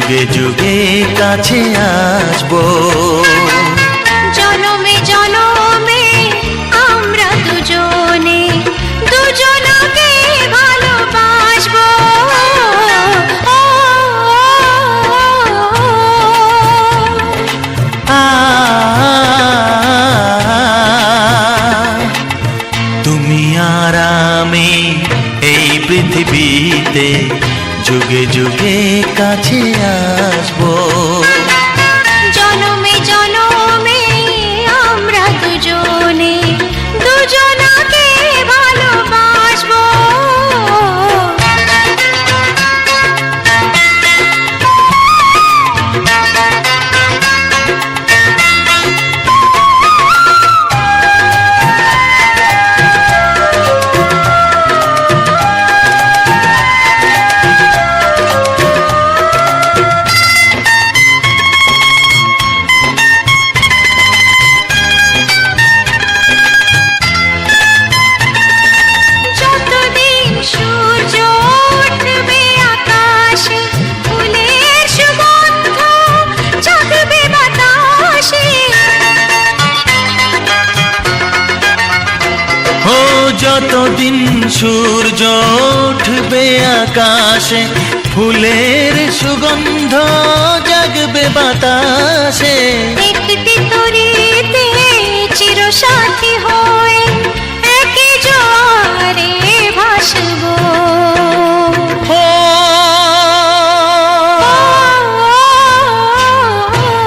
যুগে যুগে কাছে আসবো। জনমে জনমে আমরা দুজনে দুজনকে ভালোবাসবো। তুমি আর আমি এই পৃথিবীতে যুগে যুগে কাছে আসবো। জনমে জনমে আমরা দুজনে দুজনকে ভালোবাসবো। যতদিন সূর্য উঠবে আকাশে, ফুলের সুগন্ধ জাগবে বাতাসে। একটি তরিতে চিরসাথী হয়ে একই জোয়ারে ভাসবো।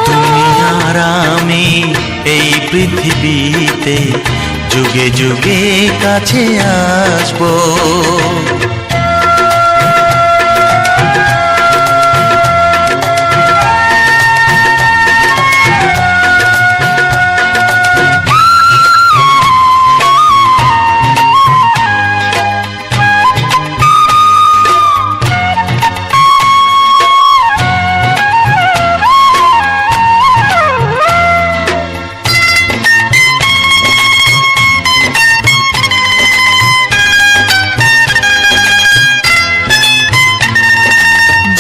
তুমি আর আমি এই পৃথিবীতে যুগে যুগে কাছে আসবো।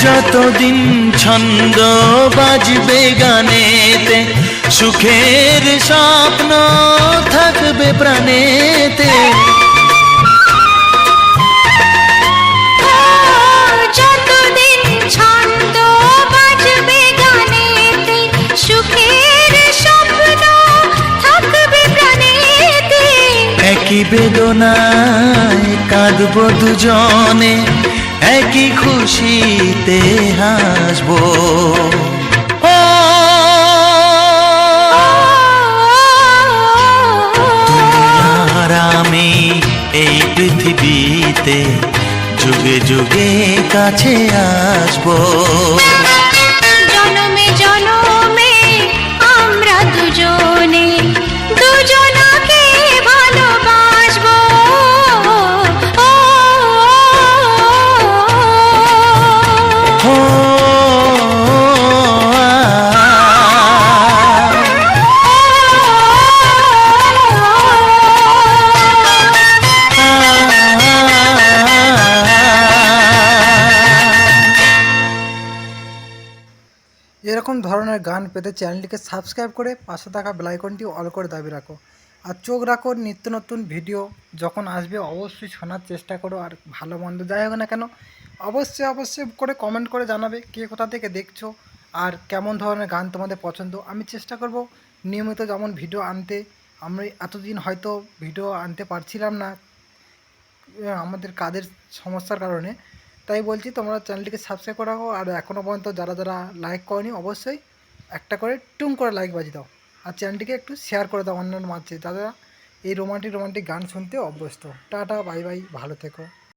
যতদিন ছন্দ বাজবে গানেতে, সুখের স্বপ্ন থাকবে প্রাণেতে। যতদিন ছন্দ বাজবে গানেতে, সুখের স্বপ্ন থাকবে প্রাণেতে। একই বেদনায় কাঁদবো দুজনে, একই খুশিতে হাসবো। তুমি আর আমি এই পৃথিবীতে যুগে যুগে কাছে আসবো। জনমে জনমে আমরা দুজনে দুজনকে ভালোবাসবো। এরকম ধরনের গান পেতে চ্যানেলটিকে সাবস্ক্রাইব করে পাশে থাকা বেল আইকনটি অল করে দাবি রাখো, আর চোখ রাখো নিত্য নতুন ভিডিও যখন আসবে অবশ্যই শোনার চেষ্টা করো। আর ভালো মন্দ যাই হোক না কেন অবশ্যই করে কমেন্ট করে জানাবে কে কোথা থেকে দেখছো আর কেমন ধরনের গান তোমাদের পছন্দ। আমি চেষ্টা করব নিয়মিত যেমন ভিডিও আনতে। আমরা এতদিন হয়তো ভিডিও আনতে পারছিলাম না আমাদের কাজের সমস্যার কারণে, তাই বলছি তোমরা চ্যানেলটিকে সাবস্ক্রাইব করে রাখো। আর এখনও পর্যন্ত যারা যারা লাইক করনি অবশ্যই একটা করে টুং করে লাইক বাজিয়ে দাও, আর চ্যানেলটিকে একটু শেয়ার করে দাও অন্যান্য মাঝে যারা এই রোমান্টিক গান শুনতে অভ্যস্ত। টাটা, বাই বাই, ভালো থেকো।